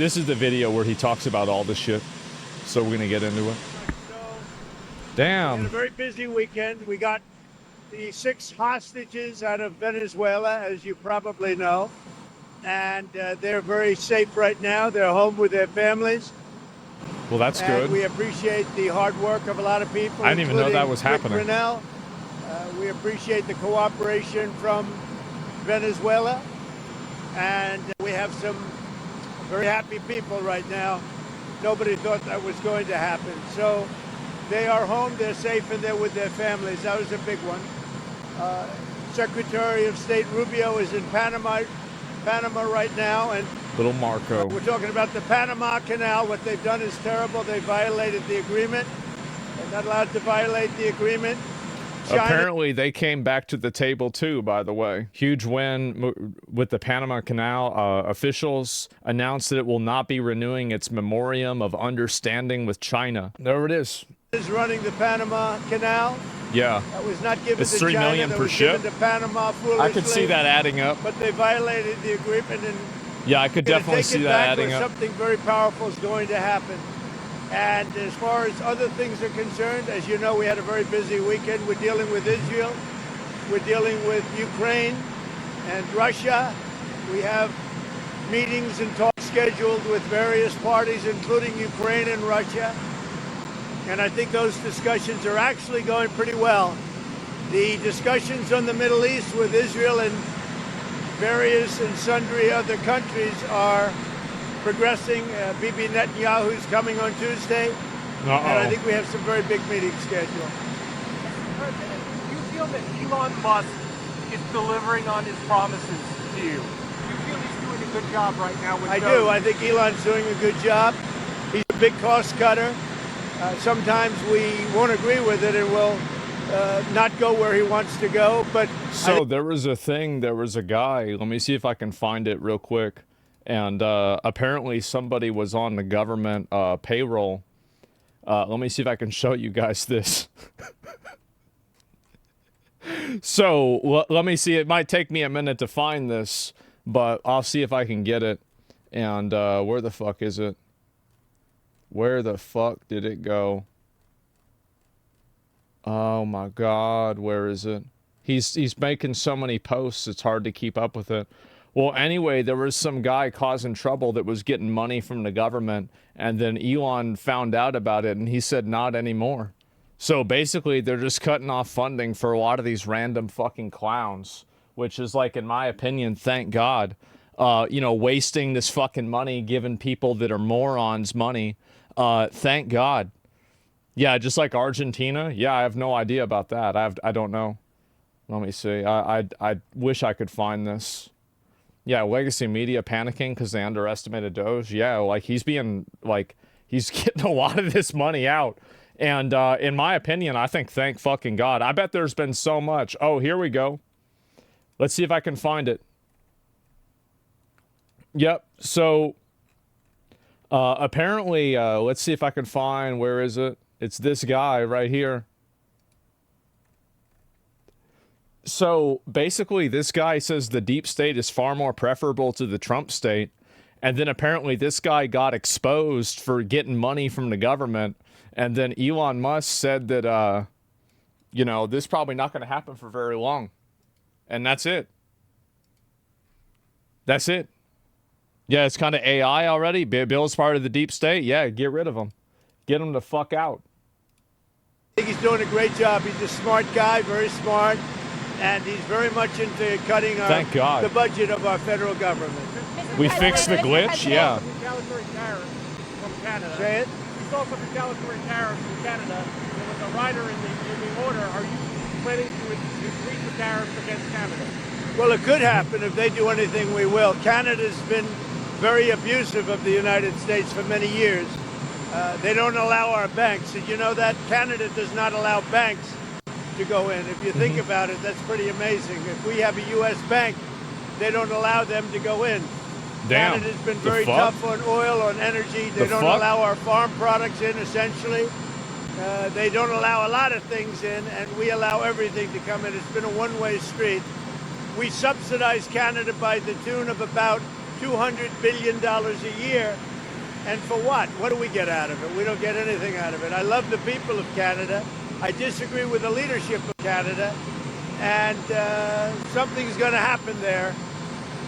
This is the video where he talks about all this shit. So we're gonna get into it. Damn. We had a very busy weekend. We got the 6 hostages out of Venezuela, as you probably know. And they're very safe right now. They're home with their families. Well, that's good. We appreciate the hard work of a lot of people. I didn't even know that was happening. Grinnell. We appreciate the cooperation from Venezuela. And we have some very happy people right now. Nobody thought that was going to happen. So they are home, they're safe, and they're with their families. That was a big one. Secretary of State Rubio is in Panama right now. And little Marco. We're talking about the Panama Canal. What they've done is terrible. They violated the agreement. They're not allowed to violate the agreement. Apparently, they came back to the table too, by the way. Huge win with the Panama Canal. Officials announced that it will not be renewing its memorandum of understanding with China. There it is. Is running the Panama Canal. Yeah. That was not given it's to $3 China. million that per was ship. Given to Panama foolishly, I could see that adding up. But they violated the agreement, and yeah, I could definitely see that adding up. Something very powerful is going to happen. And as far as other things are concerned, as you know, we had a very busy weekend. We're dealing with Israel. We're dealing with Ukraine and Russia. We have meetings and talks scheduled with various parties, including Ukraine and Russia. And I think those discussions are actually going pretty well. The discussions on the Middle East with Israel and various and sundry other countries are progressing. Bibi Netanyahu is coming on Tuesday. And I think we have some very big meetings scheduled. Mr. President, do you feel that Elon Musk is delivering on his promises to you? Do you feel he's doing a good job right now with I do. I think Elon's doing a good job. He's a big cost cutter. Sometimes we won't agree with it and we'll not go where he wants to go. But so there was a guy, let me see if I can find it real quick. And apparently somebody was on the government payroll. Let me see if I can show you guys this. So let me see. It might take me a minute to find this, but I'll see if I can get it. And where the fuck is it? Where the fuck did it go? Oh my God, where is it? He's making so many posts, it's hard to keep up with it. Well, anyway, there was some guy causing trouble that was getting money from the government, and then Elon found out about it, and he said not anymore. So basically, they're just cutting off funding for a lot of these random fucking clowns, which is, like, in my opinion, thank God. You know, wasting this fucking money, giving people that are morons money. Thank God. Yeah, just like Argentina. Yeah, I have no idea about that. I don't know. Let me see. I wish I could find this. Yeah, legacy media panicking because they underestimated Doge. Yeah, like he's getting a lot of this money out. And in my opinion, I think thank fucking God. I bet there's been so much. Oh, here we go. Let's see if I can find it. Yep, so apparently, let's see if I can find, where is it? It's this guy right here. So basically, this guy says the deep state is far more preferable to the Trump state. And then apparently this guy got exposed for getting money from the government. And then Elon Musk said that, you know, this is probably not going to happen for very long. And that's it. That's it. Yeah, it's kind of AI already. Bill's part of the deep state. Yeah, get rid of him. Get him the fuck out. I think he's doing a great job. He's a smart guy, very smart. And he's very much into cutting Thank God. the budget of our federal government. We fixed the glitch, yeah. Retaliatory tariffs from Canada. Say it? We saw some retaliatory tariffs from Canada. There was a rider in the order. Are you planning to increase the tariffs against Canada? Well, it could happen. If they do anything, we will. Canada's been very abusive of the United States for many years. They don't allow our banks. Did you know that? Canada does not allow banks to go in. If you think about it, that's pretty amazing. If we have a U.S. bank, they don't allow them to go in. Damn. Canada's been very tough on oil, on energy. They don't allow our farm products in, essentially. They don't allow a lot of things in, and we allow everything to come in. It's been a one-way street. We subsidize Canada by the tune of about $200 billion a year, And for what? What do we get out of it? We don't get anything out of it. I love the people of Canada. I disagree with the leadership of Canada. And something's going to happen there.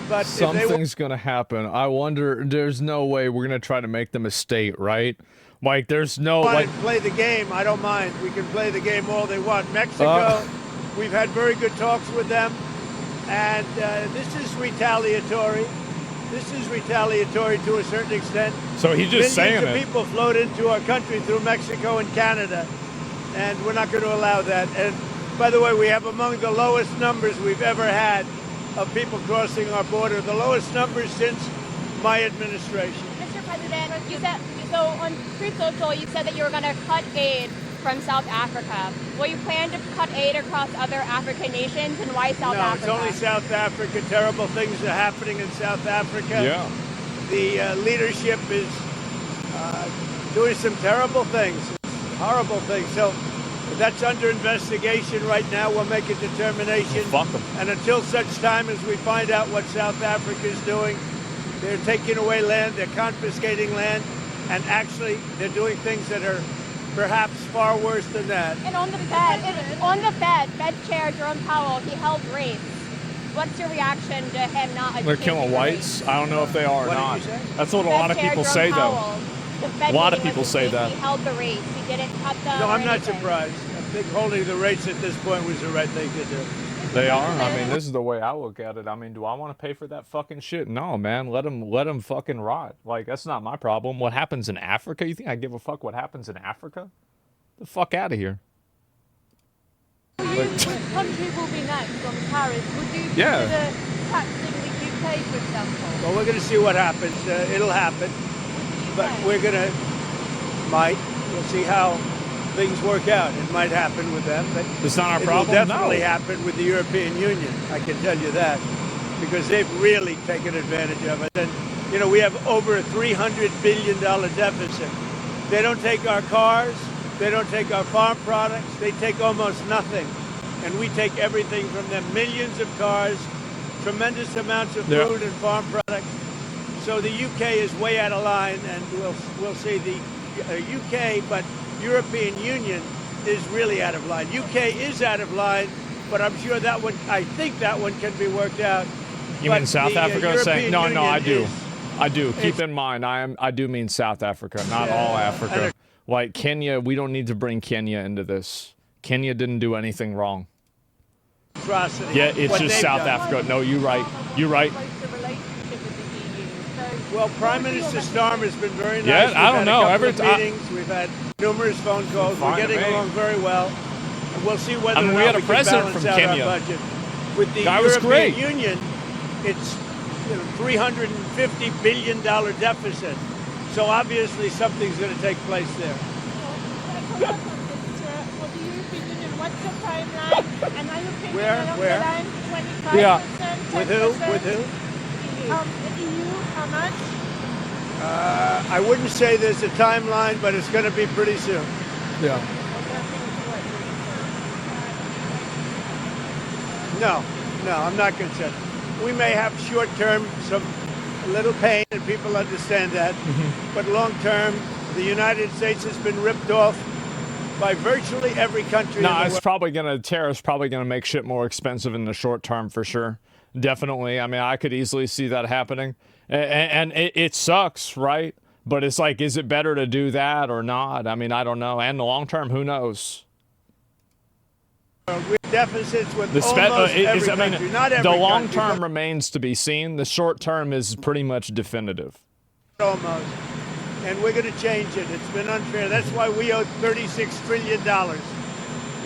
But something's going to happen. I wonder, there's no way we're going to try to make them a state, right? Like, there's no... Like, play the game. I don't mind. We can play the game all they want. Mexico, we've had very good talks with them. And this is retaliatory. This is retaliatory to a certain extent. So he's just saying it. Millions of people flowed into our country through Mexico and Canada, and we're not going to allow that. And by the way, we have among the lowest numbers we've ever had of people crossing our border, the lowest numbers since my administration. Mr. President, you said, so on Truth Social, you said that you were going to cut aid from South Africa. Will you plan to cut aid across other African nations, and why South Africa? No, it's only South Africa. Terrible things are happening in South Africa. Yeah. The leadership is doing some terrible things, horrible things. So that's under investigation right now. We'll make a determination. Well, fuck them. And until such time as we find out what South Africa is doing, they're taking away land, they're confiscating land, and actually they're doing things that are perhaps far worse than that. And on the Fed chair, Jerome Powell, he held rapes. What's your reaction to him not? They're killing whites? I don't know if they are or What not. did you say? That's what a lot of people say, though. A lot of people say that. He held the rates. He didn't cut them. No, I'm not surprised. I think holding the rates at this point was the right thing to do. They are. I mean, this is the way I look at it. I mean, do I want to pay for that fucking shit? No, man. Let them fucking rot. Like, that's not my problem. What happens in Africa? You think I give a fuck what happens in Africa? The fuck out of here. Which country will be next on tariffs? Would you Yeah. consider taxing the UK, for example? Well, we're going to see what happens. It'll happen. But we're going to, we'll see how things work out. It might happen with them. But It's not our it problem? will definitely No. happen with the European Union. I can tell you that. Because they've really taken advantage of it. And, you know, we have over a $300 billion deficit. They don't take our cars. They don't take our farm products. They take almost nothing. And we take everything from them. Millions of cars, tremendous amounts of Yeah. food and farm products. So the UK is way out of line, and we'll see the UK, but European Union is really out of line. UK is out of line, but I'm sure that one, I think that one can be worked out. You But mean South the, Africa? Saying European no, I Union do. I do. Keep it's- in mind, I do mean South Africa, not all Africa. Like Kenya, we don't need to bring Kenya into this. Kenya didn't do anything wrong. Atrocity. Yeah, it's What just they've South done. Africa. No, you're right. You're right. What's the relationship with the EU? So Well, Prime what would Minister your Starmer has been very nice. Yeah, We've I don't had know. A couple Every of meetings. We've had numerous phone calls. Fine We're getting to me. along very well. And we'll see whether I mean, or we not had a can president balance from out Kenya. our budget. With the Guy was European great. Union, it's $350 billion deficit. So obviously something's going to take place there. for the European Union, what's your timeline? And are you thinking Where? along Where? the line 25%, Yeah. 10%? With who? With who? The EU, how much? I wouldn't say there's a timeline, but it's going to be pretty soon. Yeah. No, I'm not concerned. We may have short-term some little pain, and people understand that. But long-term, the United States has been ripped off by virtually every country in the No, it's world. probably gonna tariffs probably gonna make shit more expensive in the short term for sure. Definitely. I mean, I could easily see that happening, and it sucks, right? But it's like, is it better to do that or not? I mean, I don't know. And the long term, who knows? With deficits with The almost every I mean, country, not every the long country, term but remains to be seen. The short term is pretty much definitive. almost. And we're going to change it. It's been unfair. That's why we owe $36 trillion.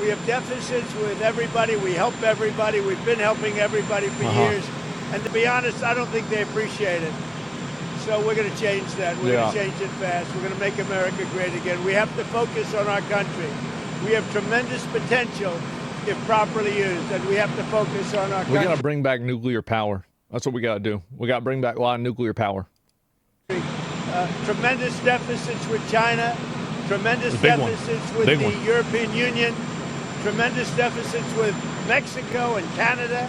We have deficits with everybody. We help everybody. We've been helping everybody for years. And to be honest, I don't think they appreciate it. So we're going to change that. We're going to change it fast. We're going to make America great again. We have to focus on our country. We have tremendous potential if properly used, and we have to focus on our country. We gotta bring back nuclear power. That's what we gotta do. We gotta bring back a lot of nuclear power. Tremendous deficits with China, tremendous The big one. deficits with Big the one. European Union, tremendous deficits with Mexico and Canada.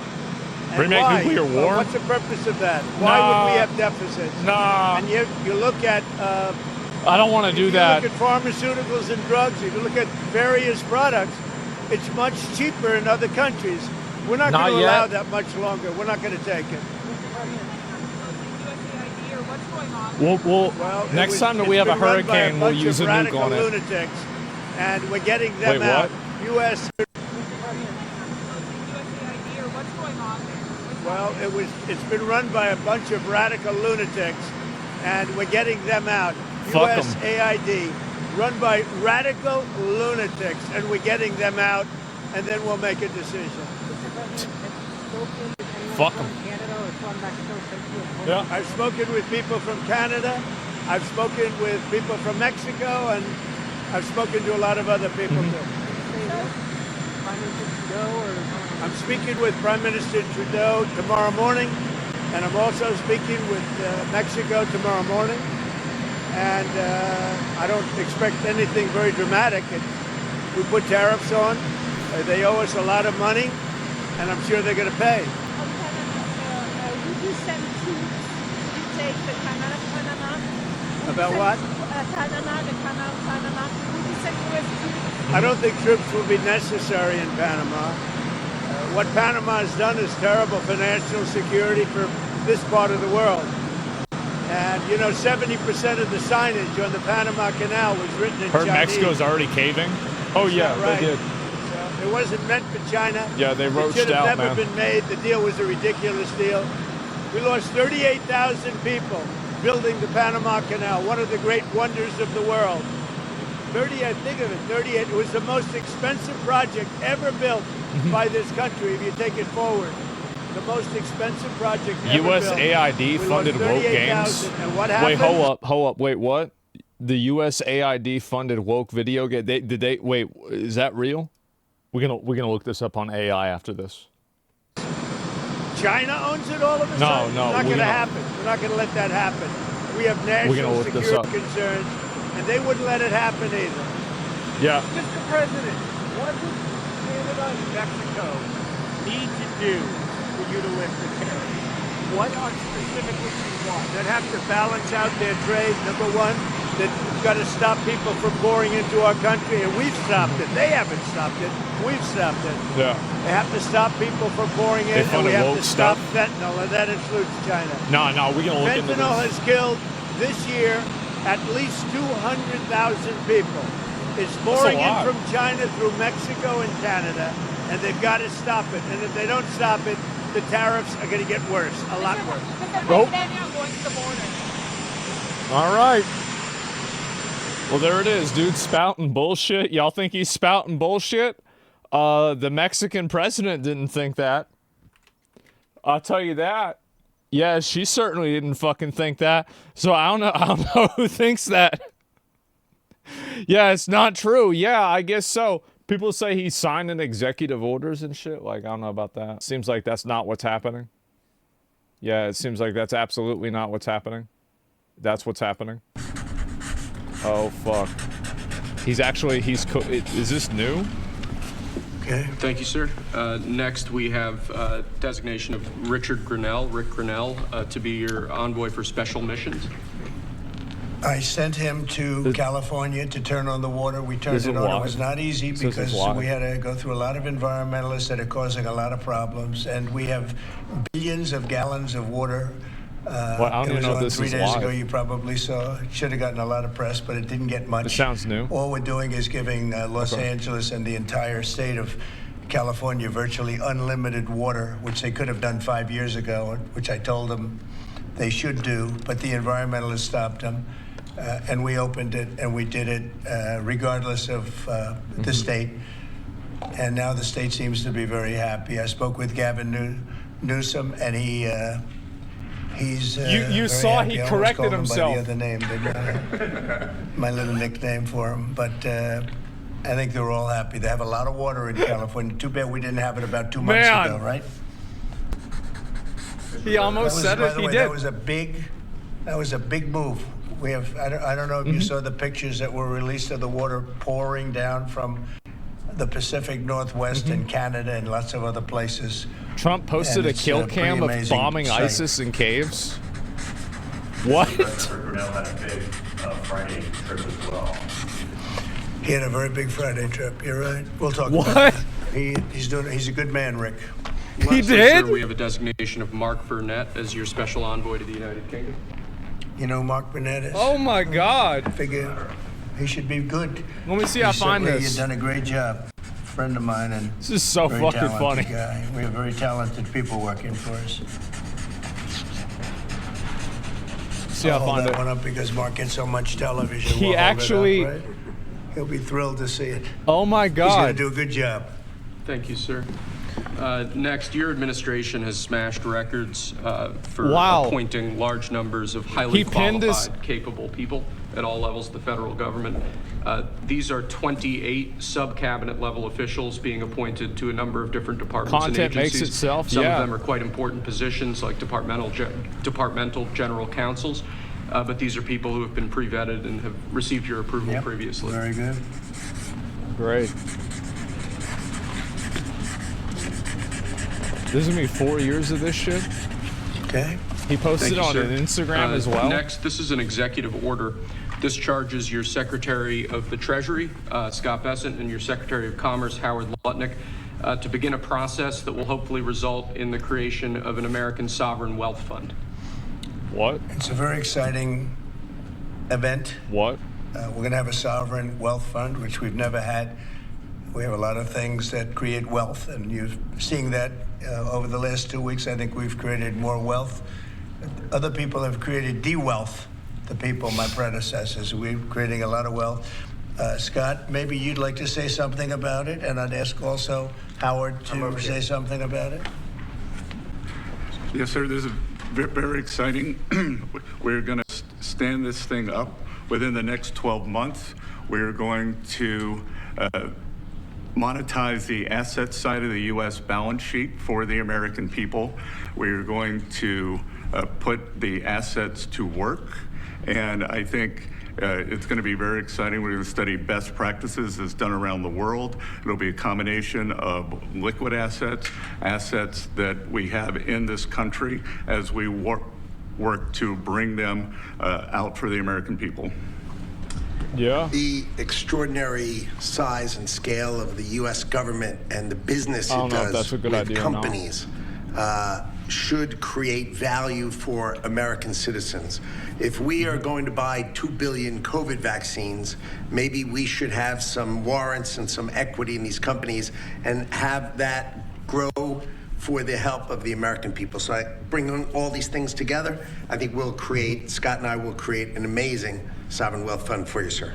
And We make why? nuclear war? What's the purpose of that? Why would we have deficits? Nah. And you look at I don't want to do that. You look at pharmaceuticals and drugs. If you look at various products, it's much cheaper in other countries. We're not going to allow that much longer. We're not going to take it. Well, next time that we have a hurricane, we'll use a nuke on it. Lunatics, and we're getting them Wait, out. what? U.S. Well, it's been run by a bunch of radical lunatics, and we're getting them out. Fuck 'em. USAID, run by radical lunatics, and we're getting them out, and then we'll make a decision. Fuck 'em. Yeah. I've spoken with people from Canada, I've spoken with people from Mexico, and I've spoken to a lot of other people too. I'm speaking with Prime Minister Trudeau tomorrow morning, and I'm also speaking with Mexico tomorrow morning. And I don't expect anything very dramatic. We put tariffs on. They owe us a lot of money, and I'm sure they're going to pay. Would you send troops to take the Canal of Panama? About what? Panama, the Canal of Panama. Would you send US troops? I don't think troops will be necessary in Panama. What Panama has done is terrible financial security for this part of the world. And, 70% of the signage on the Panama Canal was written in Heard Chinese. Mexico's already caving? Oh, yeah, Right. they did. So it wasn't meant for China. Yeah, they It roached should have out, never man. been made. The deal was a ridiculous deal. We lost 38,000 people building the Panama Canal, one of the great wonders of the world. 38, think of it, 38. It was the most expensive project ever built by this country, if you take it forward. The most expensive project ever built. USAID funded woke games. And what happened? Wait, hold up. Wait, what? The USAID funded woke video game. Wait, is that real? We're gonna look this up on AI after this. China owns it all of a No, sudden? no, It's not we're going to gonna- happen. We're not going to let that happen. We have We're gonna national look this security up. concerns, and they wouldn't let it happen either. Yeah. Mr. President, what does Canada and Mexico need to do for you to lift the tariff? What are specifically you want? They'd have to balance out their trade, number one. They've got to stop people from pouring into our country, and we've stopped it. They haven't stopped it. We've stopped it. Yeah. They have to stop people from pouring in, They and funded we have woke to stop stuff. fentanyl, and that includes China. No, we're gonna look into Fentanyl this. has killed this year at least 200,000 people. It's pouring in lot. from China through Mexico and Canada, and they've got to stop it. And if they don't stop it, the tariffs are going to get worse, a lot worse. Nope. Going to the border. All right. Well, there it is, dude. Spouting bullshit. Y'all think he's spouting bullshit? The Mexican president didn't think that. I'll tell you that. Yeah, she certainly didn't fucking think that. So I don't know who thinks that. Yeah, it's not true. Yeah, I guess so. People say he's signing executive orders and shit. Like, I don't know about that. Seems like that's not what's happening. Yeah, it seems like that's absolutely not what's happening. That's what's happening. Oh, fuck. Is this new? Okay. Thank you, sir. Next, we have designation of Rick Grinnell, to be your envoy for special missions. I sent him to California to turn on the water. We turned This it is on. live. It was not easy This is because live. we had to go through a lot of environmentalists that are causing a lot of problems. And we have billions of gallons of water. Well, I don't it even was know if on this 3 is days ago. live. You probably saw. It should have gotten a lot of press, but it didn't get much. It sounds new. All we're doing is giving Los Okay. Angeles and the entire state of California virtually unlimited water, which they could have done 5 years ago, which I told them they should do, but the environmentalists stopped them. And we opened it, and we did it regardless of the state. And now the state seems to be very happy. I spoke with Gavin Newsom, and he's You very saw happy. he I almost corrected called him himself. by the other name, but, my little nickname for him. But I think they're all happy. They have a lot of water in California. Too bad we didn't have it about 2 months Man. ago, right? He almost said by it. the He way, did. That was a big move. We have. I don't know if you saw the pictures that were released of the water pouring down from the Pacific Northwest and Canada and lots of other places. Trump posted a it's kill a cam pretty of amazing bombing sight. ISIS in caves. What? President Brunel had a big Friday trip as well. He had a very big Friday trip. You're right. We'll talk What? about that. He's a good man, Rick. He Lastly, did? Sir, we have a designation of Mark Burnett as your special envoy to the United Kingdom. You know Mark Burnett is? Oh my God. I figure he should be good. Let me see how I find Certainly, this. You've done a great job. Friend of mine and This is so very fucking talented funny. guy. We have very talented people working for us. See how I I'll hold find that it. one up because Mark gets so much television. He We'll hold it up, actually- right? He'll be thrilled to see it. Oh my He's going to God. do a good job. Thank you, sir. Next, your administration has smashed records for Wow. appointing large numbers of highly He pinned qualified, his- capable people at all levels of the federal government. These are 28 sub-cabinet level officials being appointed to a number of different departments Content and agencies. makes itself, Some yeah. of them are quite important positions like departmental general counsels. But these are people who have been pre-vetted and have received your approval Yep, previously. very good. Great. This is gonna be 4 years of this shit. Okay. He posted Thank you, on sir. an Instagram as well. Next, this is an executive order. This charges your Secretary of the Treasury, Scott Bessent, and your Secretary of Commerce, Howard Lutnick, to begin a process that will hopefully result in the creation of an American sovereign wealth fund. What? It's a very exciting event. What? We're going to have a sovereign wealth fund, which we've never had. We have a lot of things that create wealth, and you're seeing that over the last 2 weeks. I think we've created more wealth. Other people have created de-wealth, the people, my predecessors. We're creating a lot of wealth. Scott, maybe you'd like to say something about it, and I'd ask also Howard to say something about it. Yes, sir. This is very exciting. We're going to stand this thing up within the next 12 months. We're going to monetize the asset side of the U.S. balance sheet for the American people. We're going to put the assets to work. And I think it's going to be very exciting. We're going to study best practices as done around the world. It'll be a combination of liquid assets, assets that we have in this country as we work to bring them out for the American people. Yeah. The extraordinary size and scale of the U.S. government and the business I it don't know if does that's a good with idea or not. companies should create value for American citizens. If we are going to buy 2 billion COVID vaccines, maybe we should have some warrants and some equity in these companies and have that grow for the help of the American people. So I bring on all these things together. I think Scott and I will create an amazing sovereign wealth fund for you, sir.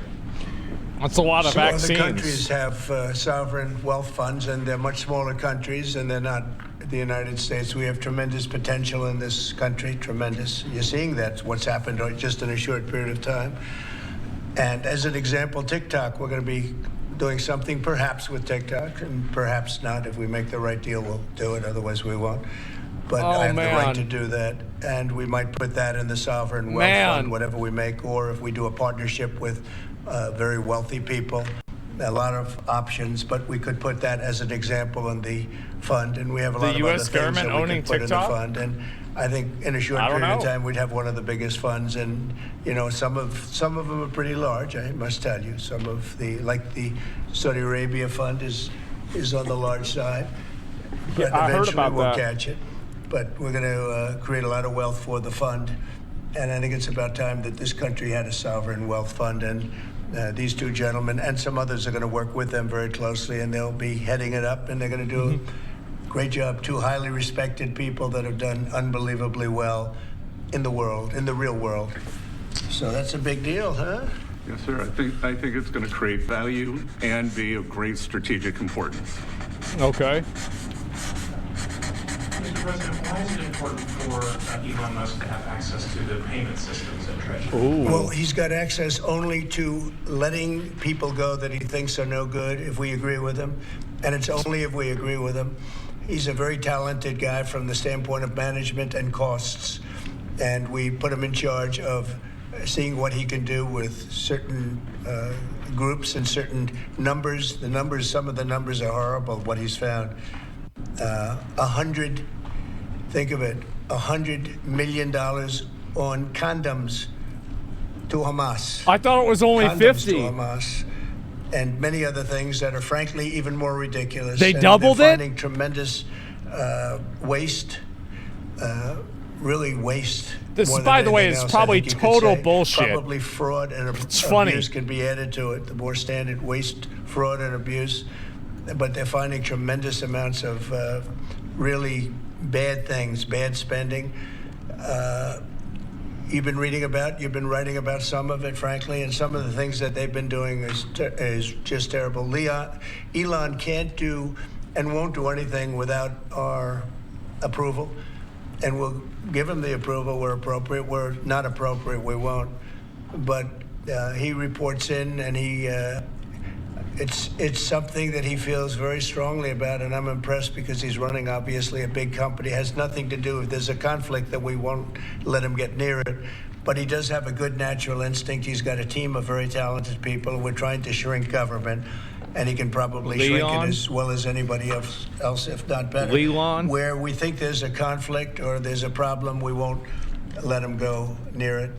That's a lot of So vaccines. other countries have sovereign wealth funds, and they're much smaller countries, and they're not the United States. We have tremendous potential in this country, tremendous. You're seeing that's what's happened just in a short period of time. And as an example, TikTok, we're going to be doing something perhaps with TikTok, and perhaps not. If we make the right deal, we'll do it. Otherwise, we won't. But I have the right to do that, and we might put that in the sovereign wealth fund, whatever we make, or if we do a partnership with very wealthy people, a lot of options, but we could put that as an example in the fund, and we have a lot of other US things government that we owning can put TikTok? in the fund. And I think in a short I don't period of know. time, we'd have one of the biggest funds, and you know, some of them are pretty large. I must tell you, some of the Saudi Arabia fund is on the large side, but I heard eventually about we'll that. catch it. But we're going to create a lot of wealth for the fund, and I think it's about time that this country had a sovereign wealth fund. And these two gentlemen and some others are going to work with them very closely, and they'll be heading it up, and they're going to do a great job. Two highly respected people that have done unbelievably well in the world, in the real world. So that's a big deal, huh? Yes, sir. I think it's going to create value and be of great strategic importance. Okay. Mr. President, why is it important for Elon Musk to have access to the payment systems at Treasury? Ooh. Well, he's got access only to letting people go that he thinks are no good if we agree with him, and it's only if we agree with him. He's a very talented guy from the standpoint of management and costs, and we put him in charge of seeing what he can do with certain groups and certain numbers. Some of the numbers are horrible, what he's found. Think of it, $100 million on condoms to Hamas. I thought it was only Condoms 50. to Hamas. And many other things that are frankly even more ridiculous. They And doubled they're it? finding tremendous waste, really waste. This, more than by the way, anything is else, probably I think you could total say. bullshit. Probably fraud and It's funny. abuse can be added to it. The more standard waste, fraud, and abuse. But they're finding tremendous amounts of really bad things, bad spending. You've been writing about some of it, frankly, and some of the things that they've been doing is just terrible. Elon can't do and won't do anything without our approval, and we'll give him the approval where appropriate. Where not appropriate, we won't. But he reports in, and it's something that he feels very strongly about, and I'm impressed because he's running, obviously, a big company. It has nothing to do, if there's a conflict, that we won't let him get near it. But he does have a good natural instinct. He's got a team of very talented people. We're trying to shrink government, and he can probably shrink it as well as anybody else, if not better. Where we think there's a conflict or there's a problem, we won't let him go near it.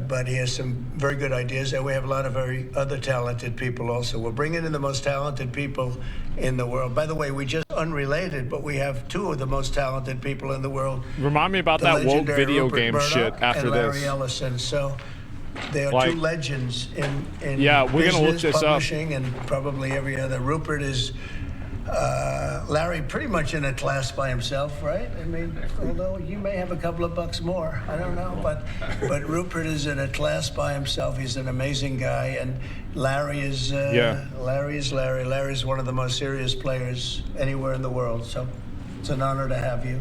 But he has some very good ideas, and we have a lot of very other talented people also. We're bringing in the most talented people in the world. By the way, we just unrelated, but we have two of the most talented people in the world. Remind me about that woke video game shit after and Larry this. Ellison. So they are two legends in yeah, we're business, gonna look this up. publishing, and probably every other. Rupert is Larry pretty much in a class by himself, right? I mean, although you may have a couple of bucks more, I don't know, but Rupert is in a class by himself. He's an amazing guy, and Larry is Larry is Larry. Larry's one of the most serious players anywhere in the world. So it's an honor to have you.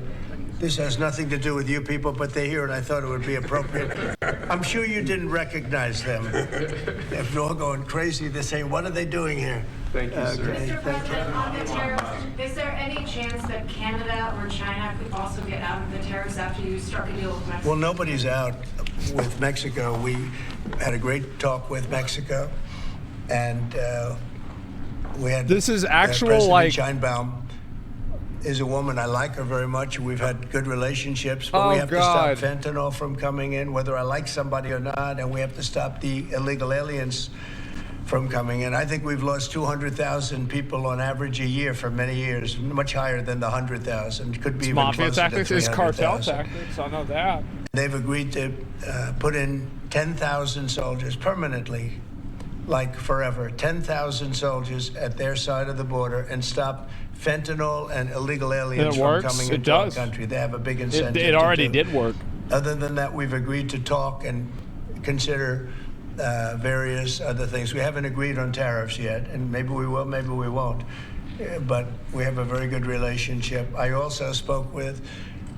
This has nothing to do with you people, but they're here, and I thought it would be appropriate. I'm sure you didn't recognize them. If you're all going crazy, they're saying, "What are they doing here?" Thank you, sir. Mr. President, on the tariffs, is there any chance that Canada or China could also get out of the tariffs after you struck a deal with Mexico? Well, nobody's out with Mexico. We had a great talk with Mexico, and we had. This is actual President like. Sheinbaum is a woman. I like her very much. We've had good relationships, but Oh, we have God. to stop fentanyl from coming in, whether I like somebody or not, and we have to stop the illegal aliens from coming in. I think we've lost 200,000 people on average a year for many years, much higher than the 100,000. Could be It's even mafia closer tactics. to It's cartel 300,000. tactics. I know that. They've agreed to put in 10,000 soldiers permanently, like forever, 10,000 soldiers at their side of the border and stop fentanyl and illegal aliens from coming into our country. They have a big incentive. It already to do. did work. Other than that, we've agreed to talk and consider various other things. We haven't agreed on tariffs yet, and maybe we will, maybe we won't. But we have a very good relationship. I also spoke with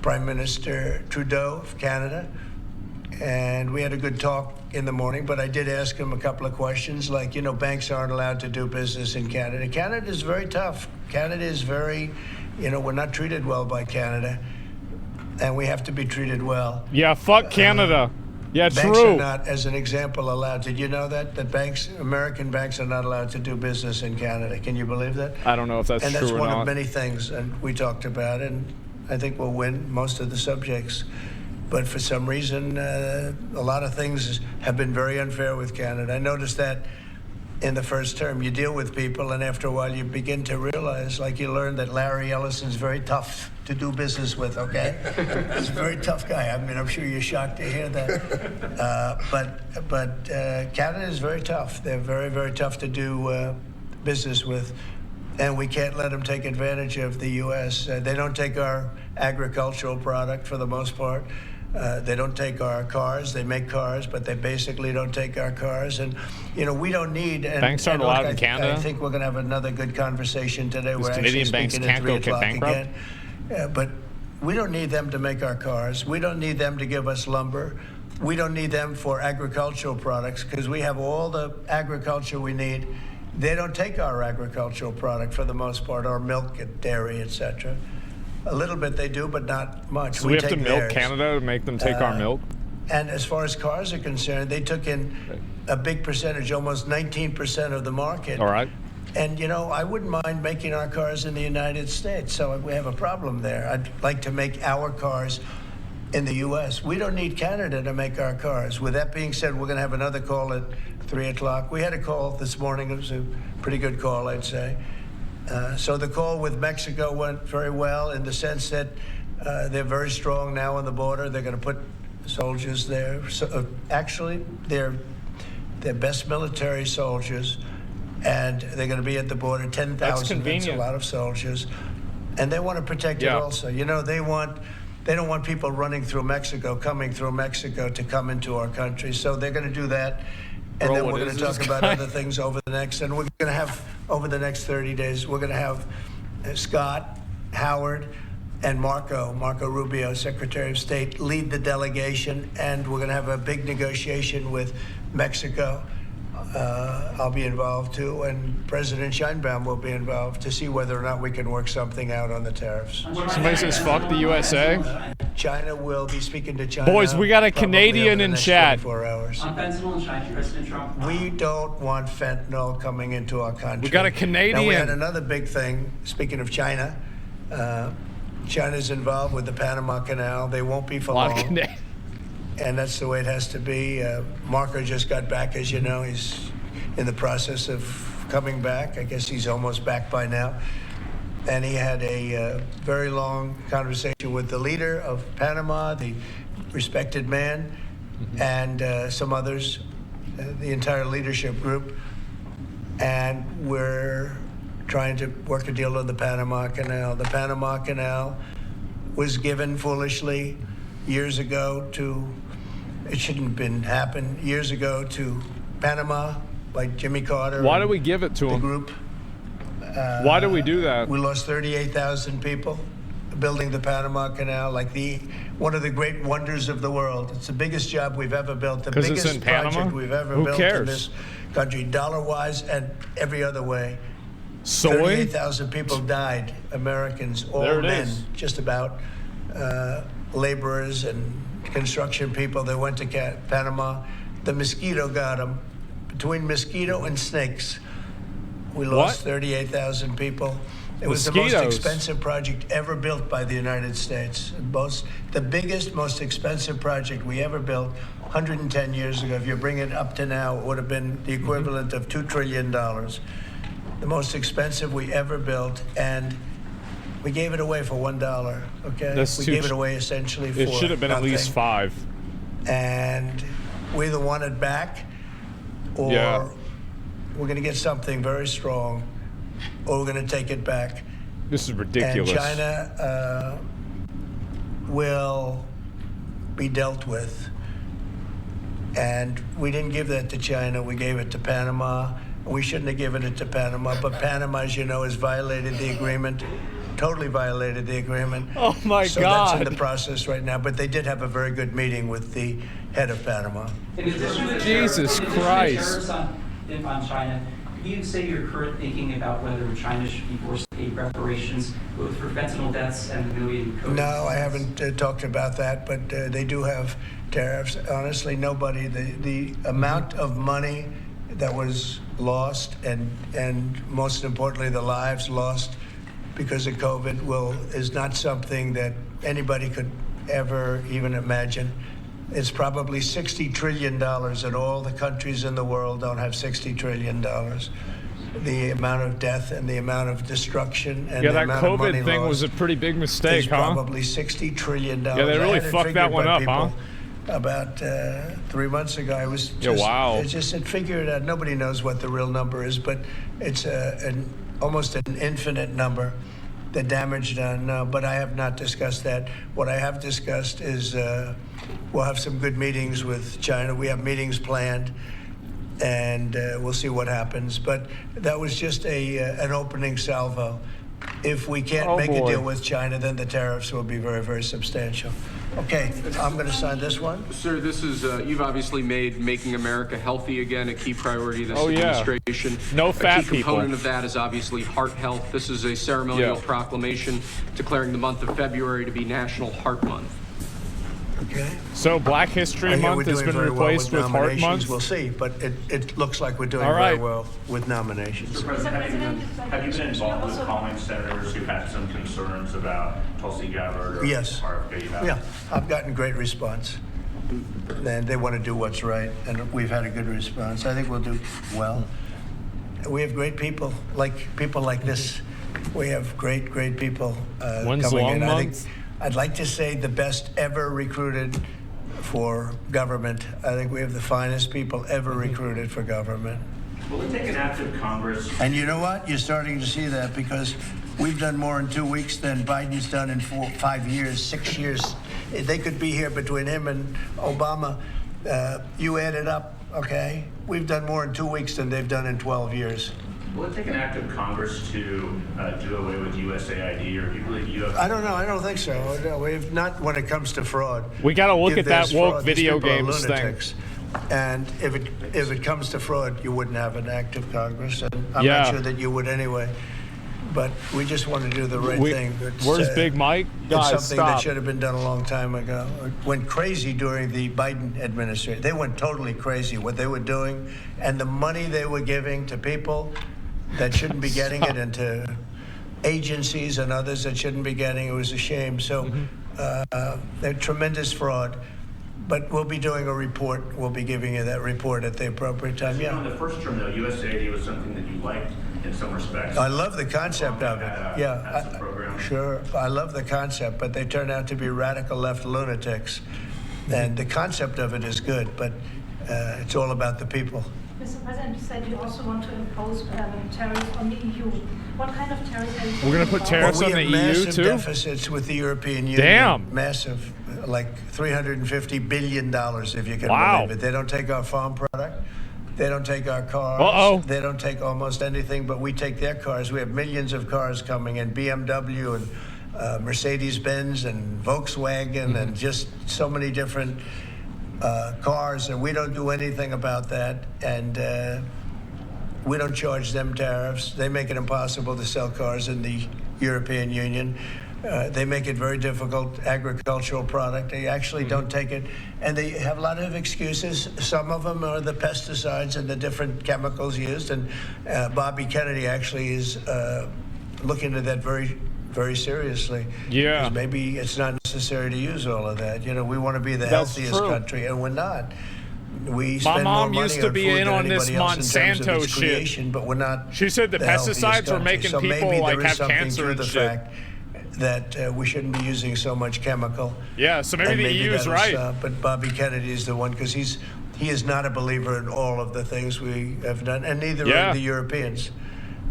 Prime Minister Trudeau of Canada, and we had a good talk in the morning, but I did ask him a couple of questions, like, banks aren't allowed to do business in Canada. Canada is very tough. Canada is very, we're not treated well by Canada, and we have to be treated well. Yeah, fuck Canada. Yeah, banks true. are not, as an example, allowed. Did you know that American banks are not allowed to do business in Canada? Can you believe that? I don't know if that's true or not. And that's one of many things, and we talked about it, and I think we'll win most of the subjects. But for some reason, a lot of things have been very unfair with Canada. I noticed that in the first term. You deal with people, and after a while, you begin to realize, like you learn that Larry Ellison's very tough to do business with, okay? He's a very tough guy. I mean, I'm sure you're shocked to hear that. But Canada is very tough. They're very, very tough to do business with. And we can't let them take advantage of the U.S. They don't take our agricultural product for the most part. They don't take our cars. They make cars, but they basically don't take our cars. And, we don't need... Banks aren't allowed in Canada? I think we're going to have another good conversation today. We're Canadian actually banks speaking at can't 3 go o'clock bankrupt? again. But we don't need them to make our cars. We don't need them to give us lumber. We don't need them for agricultural products because we have all the agriculture we need. They don't take our agricultural product for the most part, our milk and dairy, etc. A little bit they do, but not much. So we have to take milk theirs. Canada to make them take our milk? And as far as cars are concerned, they took in a big percentage, almost 19% of the market. All right. And, you know, I wouldn't mind making our cars in the United States, so we have a problem there. I'd like to make our cars in the U.S. We don't need Canada to make our cars. With that being said, we're going to have another call at 3 o'clock. We had a call this morning. It was a pretty good call, I'd say. So the call with Mexico went very well in the sense that they're very strong now on the border. They're going to put soldiers there. So, actually, they're best military soldiers, and they're going to be at the border. 10,000. That's a lot of soldiers, and they want to protect it also. You know, they don't want people running through Mexico, coming through Mexico to come into our country. So they're going to do that. And then we're going to talk about other things over the next, and we're going to have, over the next 30 days, we're going to have Scott, Howard, and Marco Rubio, Secretary of State, lead the delegation, and we're going to have a big negotiation with Mexico. I'll be involved too, and President Sheinbaum will be involved to see whether or not we can work something out on the tariffs. Somebody says fuck the USA. China will be speaking to China. Boys, we got a Canadian in chat. 24 hours. On fentanyl in China, President Trump. We don't want fentanyl coming into our country. We got a Canadian. Now, we had another big thing, speaking of China. China's involved with the Panama Canal. They won't be for long. And that's the way it has to be. Marco just got back, as you know. He's in the process of coming back. I guess he's almost back by now. And he had a very long conversation with the leader of Panama, the respected man, and some others, the entire leadership group. And we're trying to work a deal on the Panama Canal. The Panama Canal was given foolishly years ago to, it shouldn't have been happened, years ago to Panama by Jimmy Carter. Why do we give it to the him? Group. Why do we do that? We lost 38,000 people building the Panama Canal, like one of the great wonders of the world. It's the biggest job we've ever built, the biggest project we've ever built in this country, dollar-wise and every other way. 38,000 people died, Americans, all men, just about, laborers and construction people. They went to Panama. The mosquito got them. Between mosquito and snakes, we lost 38,000 people. It was the most expensive project ever built by the United States. The biggest, most expensive project we ever built 110 years ago. If you bring it up to now, it would have been the equivalent of $2 trillion. The most expensive we ever built, and we gave it away for $1, okay? We gave it away essentially for It should have been nothing. at least $5. And we either want it back, or we're going to get something very strong, or we're going to take it back. This is ridiculous. And China will be dealt with. And we didn't give that to China. We gave it to Panama. We shouldn't have given it to Panama. But Panama, as you know, has violated the agreement, totally violated the agreement. Oh, my so God. So that's in the process right now. But they did have a very good meeting with the head of Panama. In addition to Jesus Christ. On China, could you say your current thinking about whether China should be forced to pay reparations both for fentanyl deaths and the million COVID? No, I haven't talked about that, but they do have tariffs. Honestly, nobody, the amount of money that was lost and most importantly, the lives lost because of COVID is not something that anybody could ever even imagine. It's probably $60 trillion, and all the countries in the world don't have $60 trillion. The amount of death and the amount of destruction and the that amount of money COVID thing was a pretty big mistake, is probably $60 trillion. Yeah, they really fucked that one up, huh? About 3 months ago, I was just figure it out. Nobody knows what the real number is, but it's almost an infinite number. The damage done, but I have not discussed that. What I have discussed is we'll have some good meetings with China. We have meetings planned, and we'll see what happens. But that was just an opening salvo. If we can't make a deal with China, then the tariffs will be very, very substantial. Okay, I'm going to sign this one. Sir, this is, you've obviously made making America healthy again a key priority of this administration. No fat people. A key component of that is obviously heart health. This is a ceremonial proclamation declaring the month of February to be National Heart Month. Okay. So Black History I hear Month we're has doing been very well replaced with Heart nominations. Month. We'll see, but it looks like we're doing All very right. well with nominations. Mr. President, have you been involved with calling senators who've had some concerns about Tulsi Gabbard or Yes. RFK? Yeah, I've gotten great response. And they want to do what's right, and we've had a good response. I think we'll do well. We have great people like this. We have great people When's coming Long in. Month? I'd like to say the best ever recruited for government. I think we have the finest people ever recruited for government. Will it take an active Congress? And you know what? You're starting to see that because we've done more in 2 weeks than Biden's done in 5 years, 6 years. They could be here between him and Obama. You add it up, okay? We've done more in 2 weeks than they've done in 12 years. Will it take an active Congress to do away with USAID, or do you believe you have? I don't know. I don't think so. No, we've not when it comes to fraud. We got to look If at that there's woke fraud, these video people are games thing. lunatics. And if it comes to fraud, you wouldn't have an active Congress. And I'm Yeah. not sure that you would anyway. But we just want to do the right thing. Where's Big Mike? It's Guys, something that stop. should have been done a long time ago. It went crazy during the Biden administration. They went totally crazy what they were doing and the money they were giving to people that shouldn't be getting it and to agencies and others that shouldn't be getting it. It was a shame. So they're tremendous fraud. But we'll be doing a report. We'll be giving you that report at the appropriate time. You know, in the first term, though, USAID was something that you liked in some respects. I love the concept of it. That's the program. Sure. I love the concept, but they turn out to be radical left lunatics. And the concept of it is good, but it's all about the people. Mr. President, you said you also want to impose tariffs on the EU. What kind of tariffs are you We're going to put tariffs on the EU, We have massive too? deficits with the European Union. Damn. Massive, like $350 billion, if you can Wow. believe it. They don't take our farm product. They don't take our cars. Uh-oh. They don't take almost anything, but we take their cars. We have millions of cars coming in, BMW and Mercedes-Benz and Volkswagen and just so many different cars, and we don't do anything about that. And we don't charge them tariffs. They make it impossible to sell cars in the European Union. They make it very difficult, agricultural product. They actually don't take it. And they have a lot of excuses. Some of them are the pesticides and the different chemicals used. And Bobby Kennedy actually is looking at that very, very seriously. Yeah. 'Cause maybe it's not necessary to use all of that. You know, we want to be the That's healthiest true. country, and we're not. We My spend mom more used money to on be food in than on this anybody else in terms of Monsanto its shit. creation, but we're not. She said the healthiest pesticides were country. making So people maybe like there is have something cancer to and the shit. fact that we shouldn't be using so much chemical. Yeah, so maybe And the EU is that'll right. stop. But Bobby Kennedy is the one because he is not a believer in all of the things we have done, and neither Yeah. are the Europeans.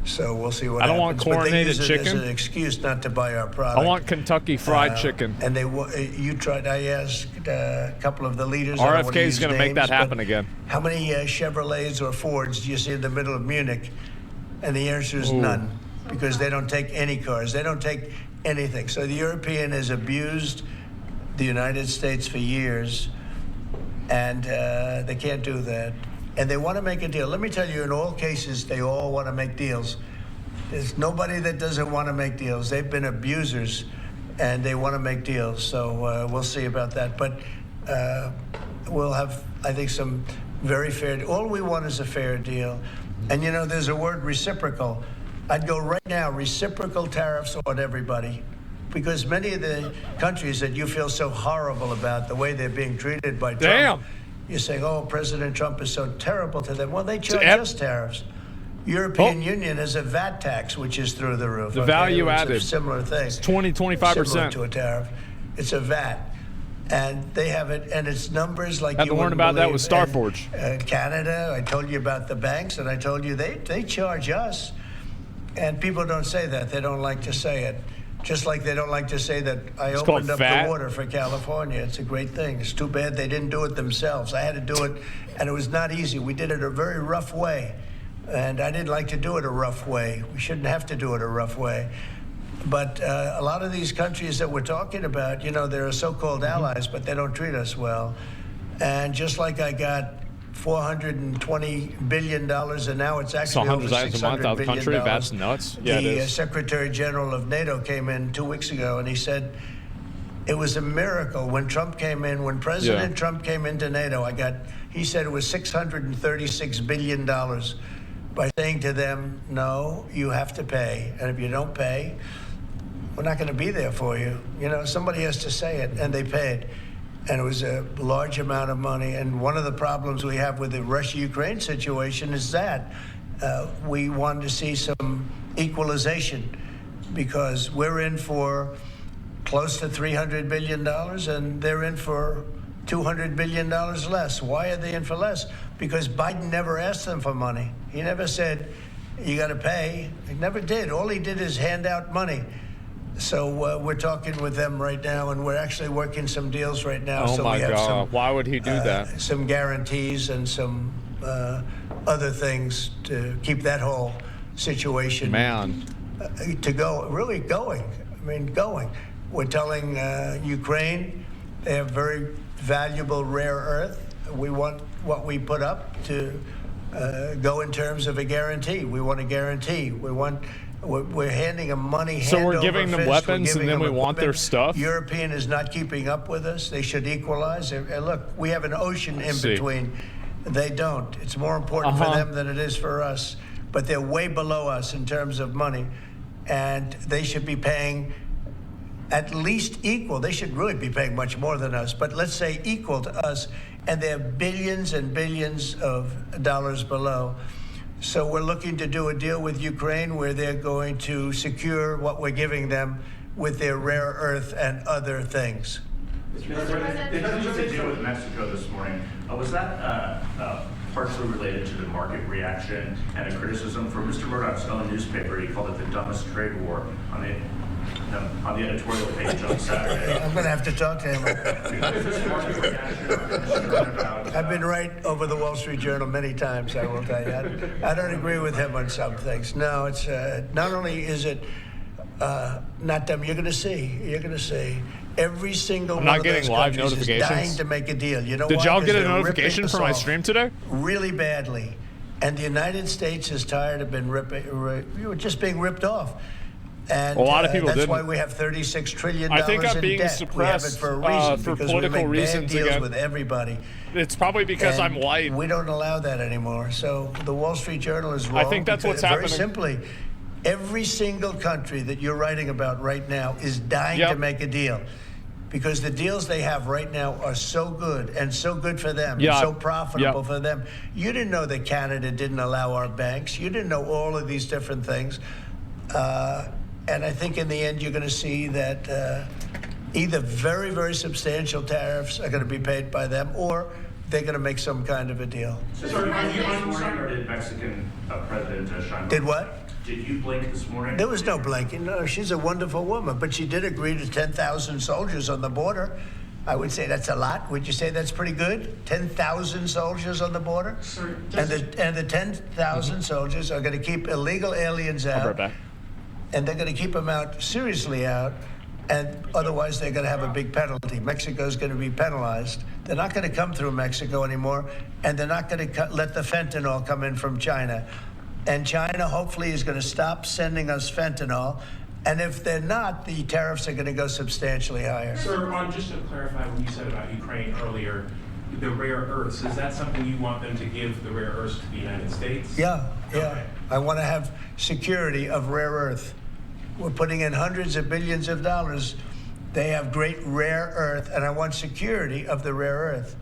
So we'll see what I don't happens. want But they chlorinated use it chicken. as an excuse not to buy our product. I want Kentucky Fried Chicken. And you tried. I asked a couple of the leaders. I don't wanna RFK is use going to make names, that happen but again. How many Chevrolets or Fords do you see in the middle of Munich? And the answer is none, because they don't take any cars. They don't take anything. So the European has abused the United States for years, and they can't do that. And they want to make a deal. Let me tell you, in all cases, they all want to make deals. There's nobody that doesn't want to make deals. They've been abusers, and they want to make deals. So we'll see about that. But we'll have, I think, some very fair. All we want is a fair deal. And you know, there's a word reciprocal. I'd go right now, reciprocal tariffs on everybody. Because many of the countries that you feel so horrible about, the way they're being treated by Trump, Damn. you're saying, oh, President Trump is so terrible to them. Well, they charge us tariffs. European Union has a VAT tax, which is through the roof. The value It's added. a similar thing. It's 25%. Similar to a tariff. It's a VAT. And they have it, and it's numbers like Had you to learn wouldn't about that believe. with Starforge. And, Canada, I told you about the banks, and I told you they charge us. And people don't say that. They don't like to say it. Just like they don't like to say that I It's opened called up VAT. the water for California. It's a great thing. It's too bad they didn't do it themselves. I had to do it, and it was not easy. We did it a very rough way, and I didn't like to do it a rough way. We shouldn't have to do it a rough way. But a lot of these countries that we're talking about, you know, they're so-called allies, but they don't treat us well. And just like I got $420 billion, and now it's actually over $100 a month out of the $600 country. billion. That's nuts. Yeah, it The is. Secretary General of NATO came in 2 weeks ago, and he said, It was a miracle when Trump came in. When President Trump came into NATO, he said it was $636 billion by saying to them, no, you have to pay. And if you don't pay, we're not going to be there for you. You know, somebody has to say it, and they paid. And it was a large amount of money. And one of the problems we have with the Russia-Ukraine situation is that we wanted to see some equalization, because we're in for close to $300 billion, and they're in for $200 billion less. Why are they in for less? Because Biden never asked them for money. He never said, you got to pay. He never did. All he did is hand out money. So we're talking with them right now, and we're actually working some deals right now. Oh, so my we have God. Why would he do that? Some guarantees and some other things to keep that whole situation to go, really going. I mean, going. We're telling Ukraine they have very valuable rare earth. We want what we put up to go in terms of a guarantee. We want a guarantee. We're handing them money. So we're giving them weapons, and then we want their stuff? European is not keeping up with us. They should equalize. Look, we have an ocean in between. They don't. It's more important for them than it is for us. But they're way below us in terms of money, and they should be paying at least equal. They should really be paying much more than us, but let's say equal to us, and they're billions and billions of dollars below. So we're looking to do a deal with Ukraine where they're going to secure what we're giving them with their rare earth and other things. Mr. President, the deal with Mexico this morning, was that partially related to the market reaction and a criticism from Mr. Murdoch's own newspaper? He called it the dumbest trade war on the editorial page on Saturday. I'm going to have to talk to him. I've been right over the Wall Street Journal many times, I will tell you. I don't agree with him on some things. No, it's not only is it not dumb, you're going to see. Every single one of those countries is dying to make a deal. You know why? Did y'all get a notification for my stream today? Really badly. And the United States is tired of being ripped off. And a lot of people that's didn't. why we have $36 trillion I think I'm in being debt. suppressed we have it for a reason, for because political we make reasons bad deals again. with everybody. It's probably because And I'm white. We don't allow that anymore. So the Wall Street Journal is wrong. I think that's what's very happening. Simply, every single country that you're writing about right now is dying to make a deal, because the deals they have right now are so good and so good for them, and so profitable for them. You didn't know that Canada didn't allow our banks. You didn't know all of these different things. And I think in the end, you're going to see that either very, very substantial tariffs are going to be paid by them, or they're going to make some kind of a deal. So, sorry, or did Mexican President Sheinbaum? Did what? Did you blink this morning? There was no blinking. No, she's a wonderful woman, but she did agree to 10,000 soldiers on the border. I would say that's a lot. Would you say that's pretty good? 10,000 soldiers on the border? Sir, and the 10,000 soldiers are going to keep illegal aliens out. I'll be right back. And they're going to keep them out, seriously out, and otherwise they're going to have a big penalty. Mexico's going to be penalized. They're not going to come through Mexico anymore, and they're not going to let the fentanyl come in from China. And China hopefully is going to stop sending us fentanyl. And if they're not, the tariffs are going to go substantially higher. Sir, Ron, just to clarify what you said about Ukraine earlier, the rare earths, is that something you want them to give the rare earths to the United States? Yeah. Okay. I want to have security of rare earth. We're putting in hundreds of billions of dollars. They have great rare earth, and I want security of the rare earth.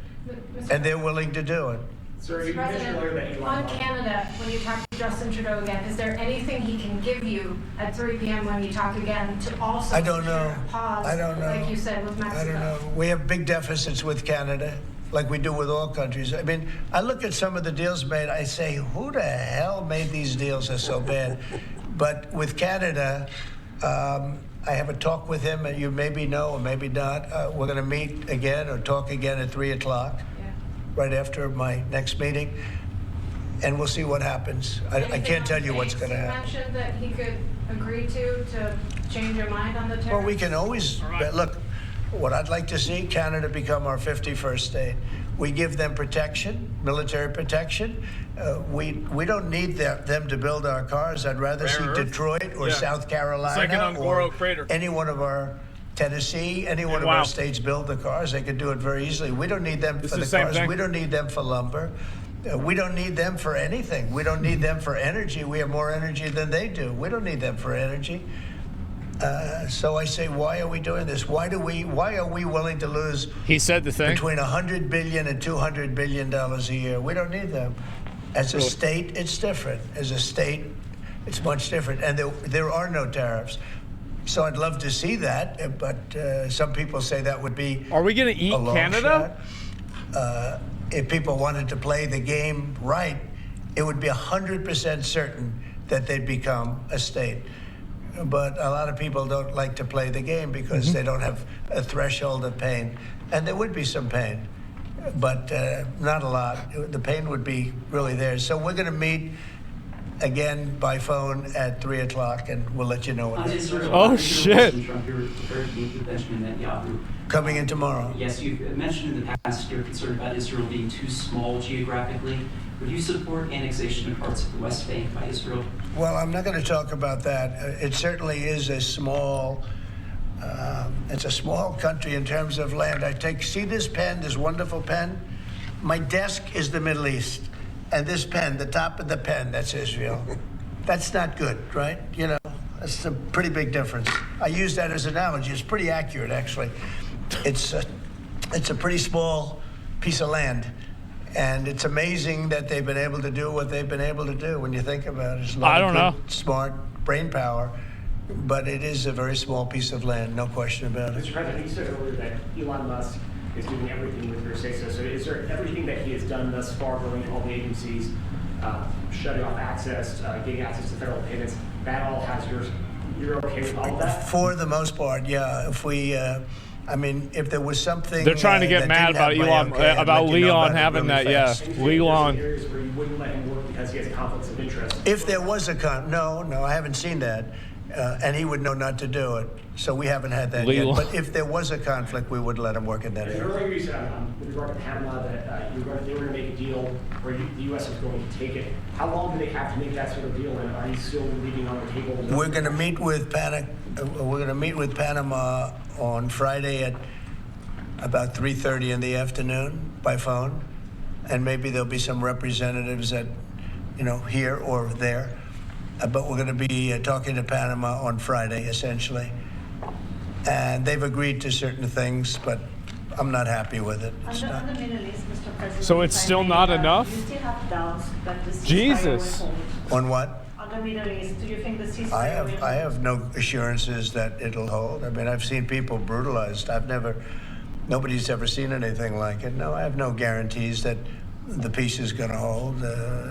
And they're willing to do it. Sir, you mentioned earlier that Elon On Musk- Canada, when you talk to Justin Trudeau again, is there anything he can give you at 3 p.m. when you talk again to also I don't know. pause, I don't know. like you said, with Mexico? I don't know. We have big deficits with Canada, like we do with all countries. I mean, I look at some of the deals made, I say, who the hell made these deals are so bad? But with Canada, I have a talk with him, and you maybe know or maybe not. We're going to meet again or talk again at 3 o'clock, right after my next meeting, and we'll see what happens. I can't tell you what's going to happen. You mentioned that he could agree to change your mind on the tariff? Well, we can always, look, what I'd like to see, Canada become our 51st state. We give them protection, military protection. We don't need them to build our cars. I'd rather see Detroit or South Carolina or any one of our Tennessee, any one of Wow. our states build the cars. They could do it very easily. We don't need them It's for the the same cars. thing. We don't need them for lumber. We don't need them for anything. We don't need them for energy. We have more energy than they do. We don't need them for energy. So I say, why are we doing this? Why are we willing to lose He said the thing. between $100 billion and $200 billion a year? We don't need them. As a state, it's different. As a state, it's much different. And there are no tariffs. So I'd love to see that, but some people say that would be Are we going to eat a long Canada? shot. If people wanted to play the game right, it would be 100% certain that they'd become a state. But a lot of people don't like to play the game because they don't have a threshold of pain. And there would be some pain, but not a lot. The pain would be really there. So we're going to meet again by phone at 3 o'clock, and we'll let you know what it is. Oh, shit. Trump, you're prepared to meet with Benjamin Netanyahu. Coming in tomorrow. Yes, you've mentioned in the past you're concerned about Israel being too small geographically. Would you support annexation of parts of the West Bank by Israel? Well, I'm not going to talk about that. It certainly is a small, it's a small country in terms of land. See this pen, this wonderful pen? My desk is the Middle East. And this pen, the top of the pen, that's Israel. That's not good, right? You know, that's a pretty big difference. I use that as an analogy. It's pretty accurate, actually. It's a pretty small piece of land. And it's amazing that they've been able to do what they've been able to do when you think about it. It's a lot of good, smart brain power, but it is a very small piece of land, no question about it. Mr. President, you said earlier that Elon Musk is doing everything with your say-so. So is there everything that he has done thus far, going to all the agencies, shutting off access, getting access to federal payments, that all has you're okay with all of that? For the most part, yeah. If we, if there was something... They're trying to get mad about Elon, about Leon having that, yeah. Leon. Areas where you wouldn't let him work because he has conflicts of interest. If there was no, I haven't seen that. And he would know not to do it. So we haven't had that yet. But if there was a conflict, we would let him work in that area. Earlier you said, with regard to Panama, that they were going to make a deal where the U.S. was going to take it. How long do they have to make that sort of deal? And are you still leaving on the table? We're going to meet with Panama on Friday at about 3:30 in the afternoon by phone, and maybe there'll be some representatives at, here or there. But we're going to be talking to Panama on Friday, essentially. And they've agreed to certain things, but I'm not happy with it. On the Middle East, Mr. President, so it's still not enough? Do you still have doubts that the ceasefire Jesus. will hold? On what? On the Middle East, do you think the ceasefire will hold? I have no assurances that it'll hold. I mean, I've seen people brutalized. Nobody's ever seen anything like it. No, I have no guarantees that the peace is going to hold.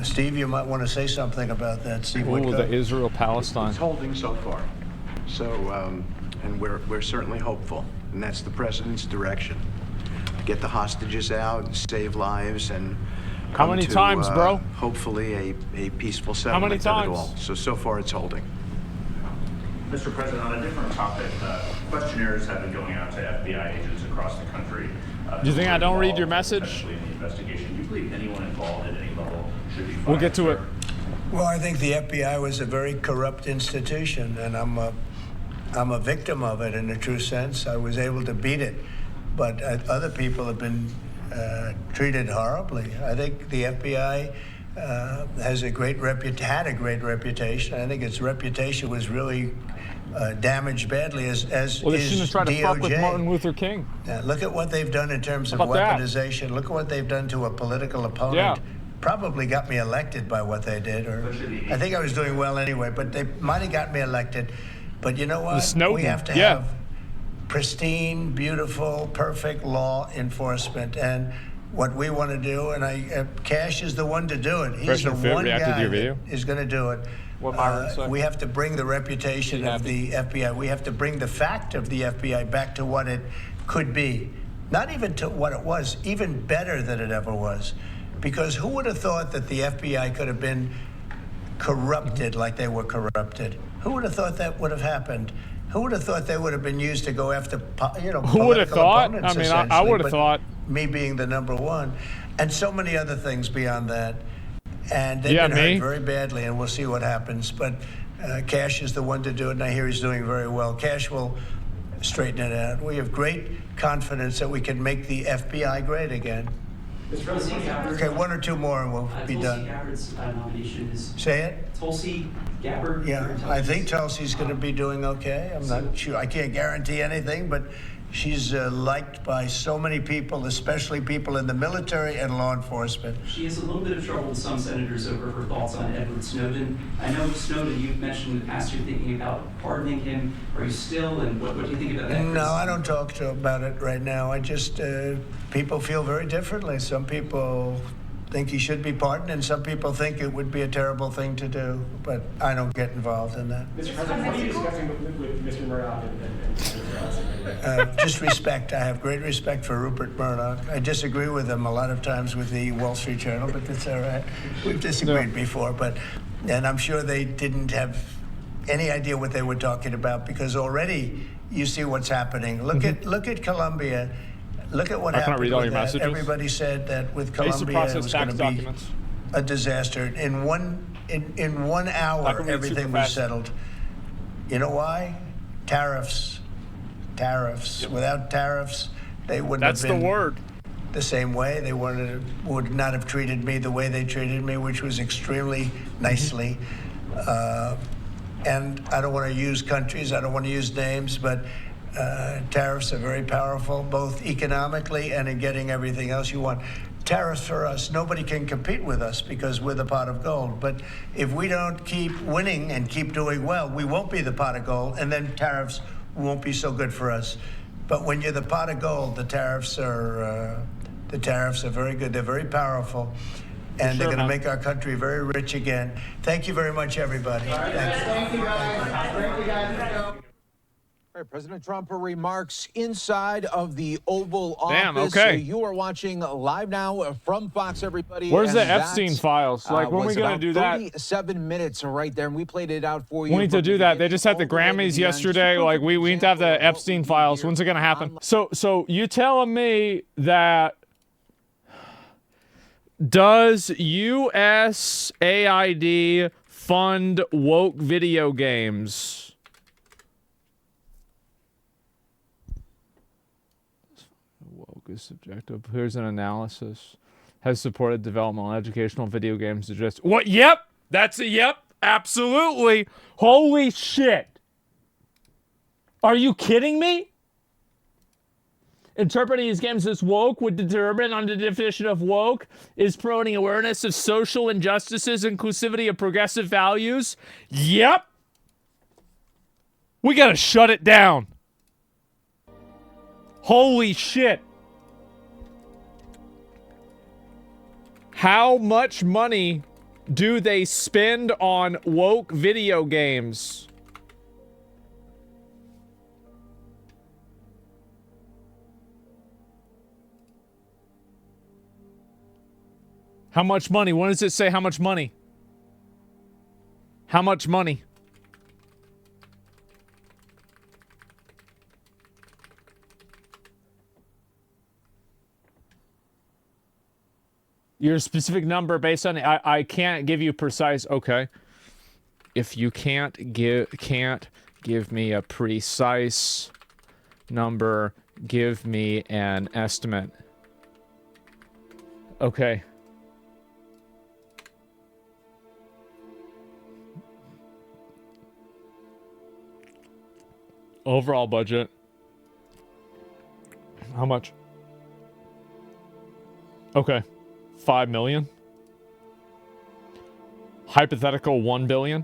Steve, you might want to say something about that. Steve, the Israel-Palestine. It's holding so far. So, and we're certainly hopeful, and that's the president's direction. Get the hostages out, save lives, and how many times, bro? Hopefully a peaceful settlement of it all. So far it's holding. Mr. President, on a different topic, questionnaires have been going out to FBI agents across the country. Do you think I don't read your message? In the investigation, do you believe anyone involved at any level should be fired? We'll get to it. Well, I think the FBI was a very corrupt institution, and I'm a victim of it in a true sense. I was able to beat it, but other people have been treated horribly. I think the FBI had a great reputation. I think its reputation was really damaged badly as well, they shouldn't have tried to fuck with Martin Luther King. Look at what they've done in terms of weaponization. Look at what they've done to a political opponent. Yeah. Probably got me elected by what they did, or I think I was doing well anyway, but they might have got me elected. But you know what? We have to have pristine, beautiful, perfect law enforcement. And what we want to do, and Cash is the one to do it. He's the one guy that is going to do it. We have to bring the reputation of the FBI. We have to bring the fact of the FBI back to what it could be. Not even to what it was, even better than it ever was. Because who would have thought that the FBI could have been corrupted like they were corrupted? Who would have thought that would have happened? Who would have thought they would have been used to go after, who would have thought? I mean, I would have thought. Me being the number one. And so many other things beyond that. And they've been hurt very badly, and we'll see what happens. But Cash is the one to do it, and I hear he's doing very well. Cash will straighten it out. We have great confidence that we can make the FBI great again. Okay, one or two more and we'll be done. Tulsi Gabbard's nomination is... Say it? Tulsi Gabbard. Yeah, I think Tulsi's going to be doing okay. I'm not sure. I can't guarantee anything, but she's liked by so many people, especially people in the military and law enforcement. She has a little bit of trouble with some senators over her thoughts on Edward Snowden. I know Snowden, you've mentioned in the past you're thinking about pardoning him. Are you still, and what do you think about that? No, I don't talk about it right now. I just, people feel very differently. Some people think he should be pardoned, and some people think it would be a terrible thing to do, but I don't get involved in that. Mr. President, what are you discussing with Mr. Murdoch and Just respect. I have great respect for Rupert Murdoch. I disagree with him a lot of times with the Wall Street Journal, but that's all right. We've disagreed before, and I'm sure they didn't have any idea what they were talking about, because already you see what's happening. Look at Colombia. Look at what happened read all with your that. messages. Everybody said that with Colombia it was going to be a disaster. In one hour, everything was settled. You know why? Tariffs. Yep. Without tariffs, they wouldn't have been. That's the word. The same way. They would not have treated me the way they treated me, which was extremely nicely. And I don't want to use countries. I don't want to use names, but tariffs are very powerful, both economically and in getting everything else you want. Tariffs for us, nobody can compete with us because we're the pot of gold. But if we don't keep winning and keep doing well, we won't be the pot of gold, and then tariffs won't be so good for us. But when you're the pot of gold, the tariffs are very good. They're very powerful, and they're going to make our country very rich again. Thank you very much, everybody. Thank you, guys. All right, President Trump remarks inside of the Oval Office. Damn, okay. You are watching live now from Fox, everybody. Where's the Epstein files? Like, when are we going to do that? 37 minutes right there, and we played it out for you. We need to do that. They just had the Grammys yesterday. Like, we need to have the Epstein files. When's it going to happen? So you telling me that does USAID fund woke video games? Is subjective. Here's an analysis. Has supported developmental educational video games to just what? Yep, that's a yep. Absolutely. Holy shit. Are you kidding me? Interpreting these games as woke would determine on the definition of woke is promoting awareness of social injustices, inclusivity of progressive values. Yep. We gotta shut it down. Holy shit. How much money do they spend on woke video games? How much money? When does it say how much money? How much money? Your specific number based on I can't give you precise. Okay, if you can't give me a precise number, give me an estimate. Okay. Overall budget. How much? Okay. 5 million. Hypothetical 1 billion.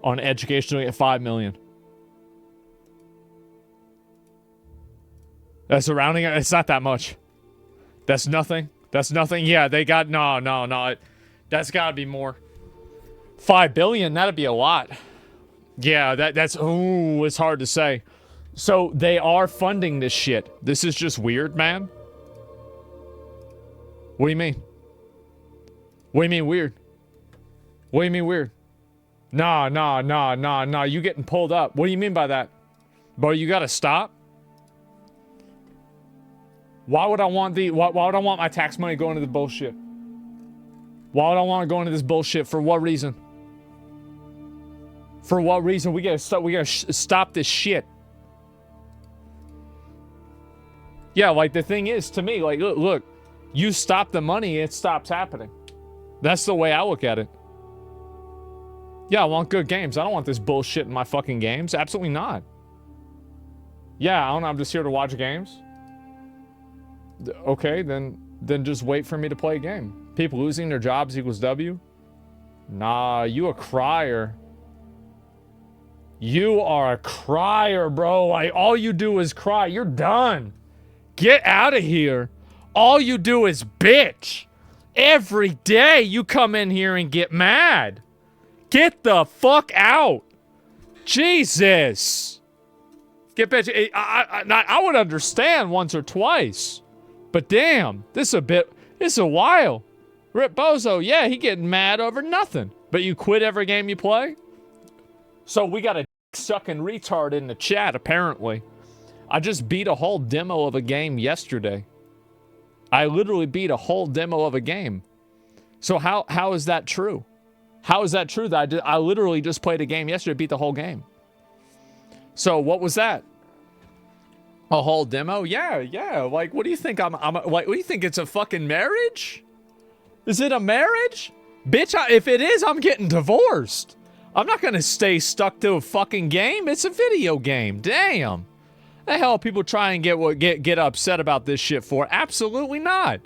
On education doing it 5 million. That's a rounding. It's not that much. That's nothing. That's nothing. Yeah, they got no. That's gotta be more. 5 billion, that'd be a lot. Yeah, that's ooh, it's hard to say. So they are funding this shit. This is just weird, man. What do you mean? What do you mean weird? What do you mean weird? Nah. You getting pulled up. What do you mean by that? Bro, you gotta stop. Why would I want my tax money going to the bullshit? Why would I want to go into this bullshit? For what reason? For what reason? We gotta stop this shit. Yeah, like the thing is, to me, like, look, you stop the money, it stops happening. That's the way I look at it. Yeah, I want good games. I don't want this bullshit in my fucking games. Absolutely not. Yeah, I don't know, I'm just here to watch games. Okay, then just wait for me to play a game. People losing their jobs equals W? Nah, you a crier. You are a crier, bro. Like, all you do is cry. You're done. Get out of here. All you do is bitch. Every day you come in here and get mad. Get the fuck out. Jesus. Get bitch. I would understand once or twice. But damn, this is a while. Rip Bozo, yeah, he getting mad over nothing. But you quit every game you play? So we got a sucking retard in the chat, apparently. I just beat a whole demo of a game yesterday. I literally beat a whole demo of a game. So how is that true? How is that true that I literally just played a game yesterday, beat the whole game? So what was that? A whole demo? Yeah. Like, what do you think? I'm like, what do you think? It's a fucking marriage? Is it a marriage? Bitch, if it is, I'm getting divorced. I'm not gonna stay stuck to a fucking game. It's a video game. Damn. The hell people try and get upset about this shit for? Absolutely not.